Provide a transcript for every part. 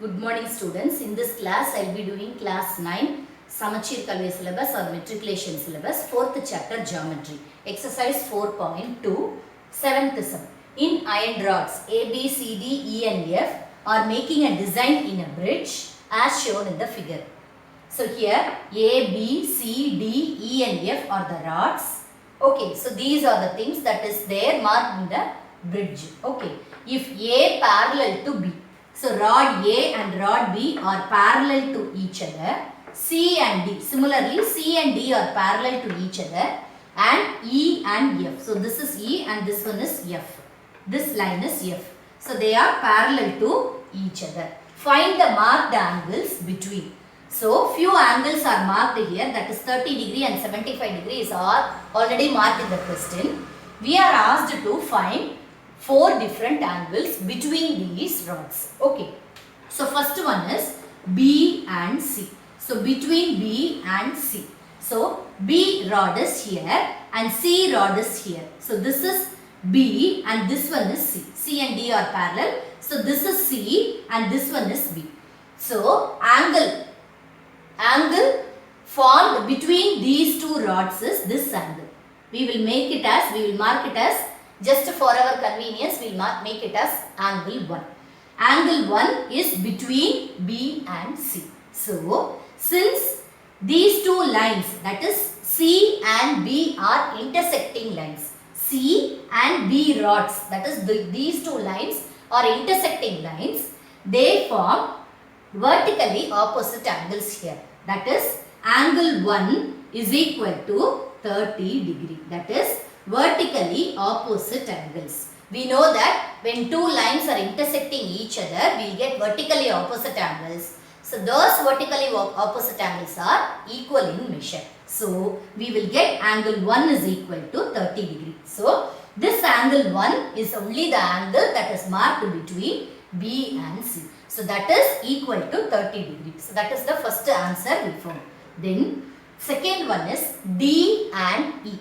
Good morning students. In this class, I will be doing class 9 Samachir Kalvi syllabus or matriculation syllabus 4th chapter geometry. Exercise 4.2 7th sum. In iron rods A, B, C, D, E and F are making a design in a bridge as shown in the figure. So here A, B, C, D, E and F are the rods. Okay, so these are the things that is there marked in the bridge. Okay, if A parallel to B. So rod A and rod B are parallel to each other. C and D. Similarly, C and D are parallel to each other. And E and F. So this is E and this one is F. This line is F. So they are parallel to each other. Find the marked angles between. So few angles are marked here, that is 30 degree and 75 degrees are already marked in the question. We are asked to find 4 different angles between these rods. Okay. So first one is B and C. So between B and C. So B rod is here and C rod is here. So this is B and this one is C. C and D are parallel. So this is C and this one is B. So angle formed between these two rods is this angle. We will mark it as, just for our convenience, we will make it as angle 1. Angle 1 is between B and C. So, since these two lines, that is C and B are intersecting lines. C and B rods, that is these two lines are intersecting lines. They form vertically opposite angles here. That is angle 1 is equal to 30 degree. That is vertically opposite angles. We know that when two lines are intersecting each other, we will get vertically opposite angles. So those vertically opposite angles are equal in measure. So we will get angle 1 is equal to 30 degree. So this angle 1 is only the angle that is marked between B and C. So that is equal to 30 degrees. So that is the first answer we found. Then second one is D and E.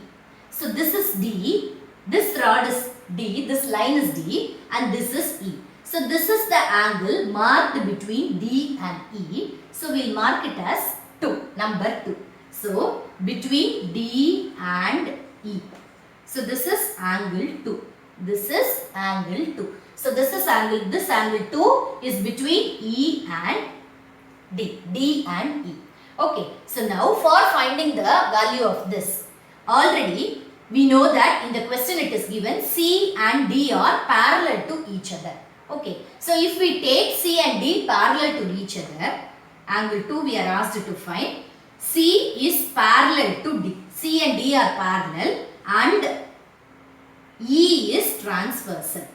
So this is D, this rod is D, this line is D and this is E. So this is the angle marked between D and E. So we will mark it as 2, number 2. So between D and E. So this is angle 2. This is angle 2. So this angle 2 is between E and D and E. Okay, so now for finding the value of this, already we know that in the question it is given C and D are parallel to each other. Okay, so if we take C and D parallel to each other, angle 2 we are asked to find. C is parallel to D. C and D are parallel and E is transversal.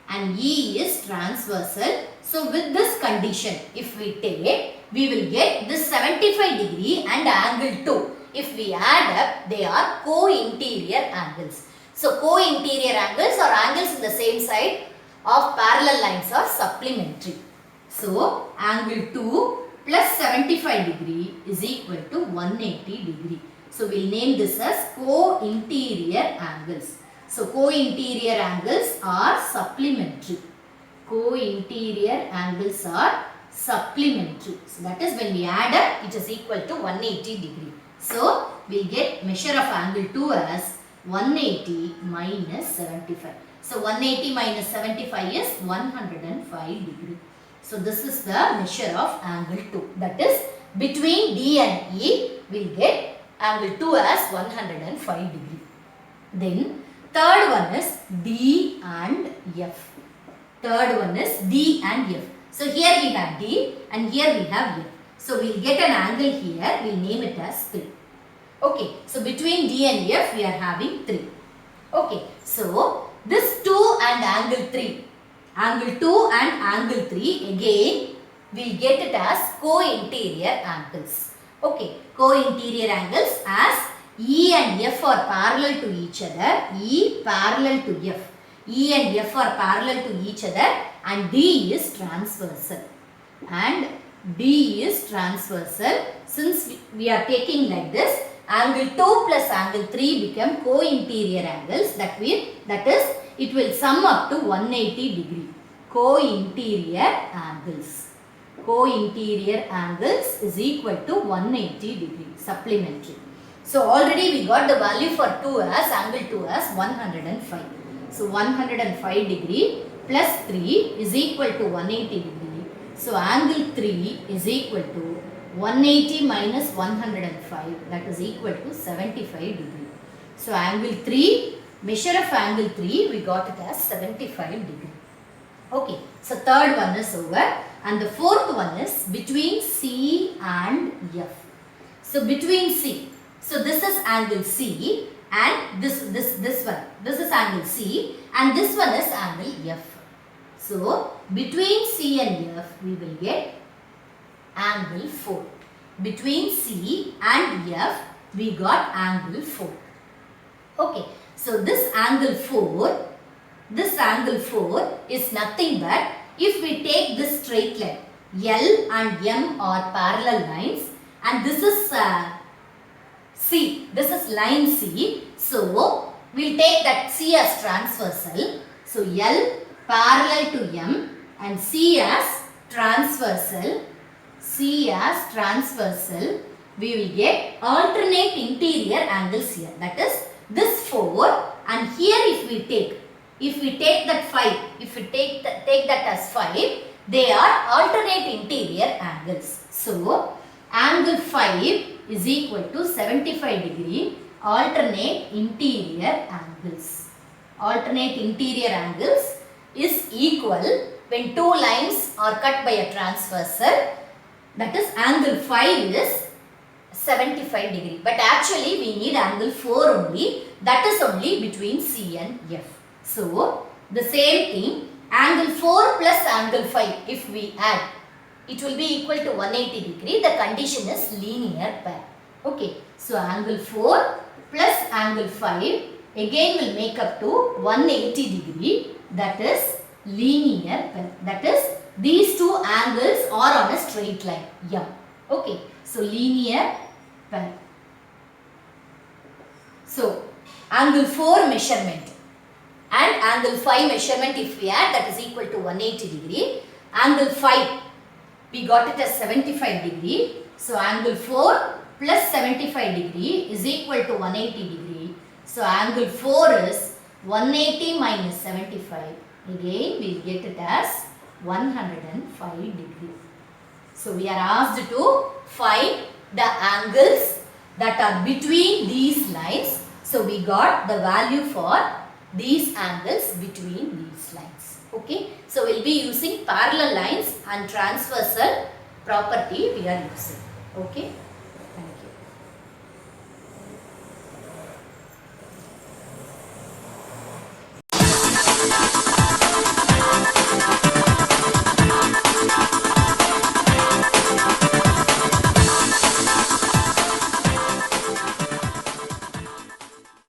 And E is transversal. So with this condition, if we take, we will get this 75 degree and angle 2. If we add up, they are co-interior angles. So co-interior angles or angles in the same side of parallel lines are supplementary. So angle 2 plus 75 degree is equal to 180 degree. So we will name this as co-interior angles. So co-interior angles are supplementary. Co-interior angles are supplementary. So that is when we add up, it is equal to 180 degree. So we get measure of angle 2 as 180 minus 75. So 180 minus 75 is 105 degree. So this is the measure of angle 2. That is between D and E, we will get angle 2 as 105 degree. Then third one is D and F. Third one is D and F. So here we have D and here we have F. So we will get an angle here, we will name it as 3. Okay, so between D and F we are having 3. Okay, so this 2 and angle 3. Angle 2 and angle 3 again we will get it as co-interior angles. Okay, co-interior angles as E and F are parallel to each other. E parallel to F. E and F are parallel to each other and D is transversal. And D is transversal. Since we are taking like this, angle 2 plus angle 3 become co-interior angles. That is, it will sum up to 180 degree. Co-interior angles. co-interior angles is equal to 180 degree supplementary. So already we got the value for 2 as angle 2 as 105. So 105 degree plus 3 is equal to 180 degree. So angle 3 is equal to 180 minus 105, that is equal to 75 degree. So angle 3, measure of angle 3, we got it as 75 degree. Okay, so third one is over and the fourth one is between C and F. So between C, so this is angle C and this one, this is angle C and this one is angle F. So between C and F we will get angle 4. Between C and F we got angle 4. Okay, so this angle 4 is nothing but if we take this straight line, L and M are parallel lines and this is C, this is line C. So, we will take that C as transversal. So, L parallel to M and C as transversal. We will get alternate interior angles here. That is this 4 and here if we take that 5, if we take that as 5, they are alternate interior angles. So, angle 5 is equal to 75 degree alternate interior angles. Alternate interior angles is equal when two lines are cut by a transversal, that is angle 5 is 75 degree. But actually we need angle 4 only, that is only between C and F. So, the same thing, angle 4 plus angle 5 if we add, it will be equal to 180 degree. The condition is linear pair. Okay, so angle 4 plus angle 5 again will make up to 180 degree, that is linear pair. That is these two angles are on a straight line. Yeah. Okay, so linear pair. So, angle 4 measurement and angle 5 measurement if we add, that is equal to 180 degree. Angle 5 we got it as 75 degree. So, angle 4 plus 75 degree is equal to 180 degree. So, angle 4 is 180 minus 75. Again we will get it as 105 degree. So, we are asked to find the angles that are between these lines. So, we got the value for these angles between these lines. Okay. So, we will be using parallel lines and transversal property we are using. Okay. Thank you.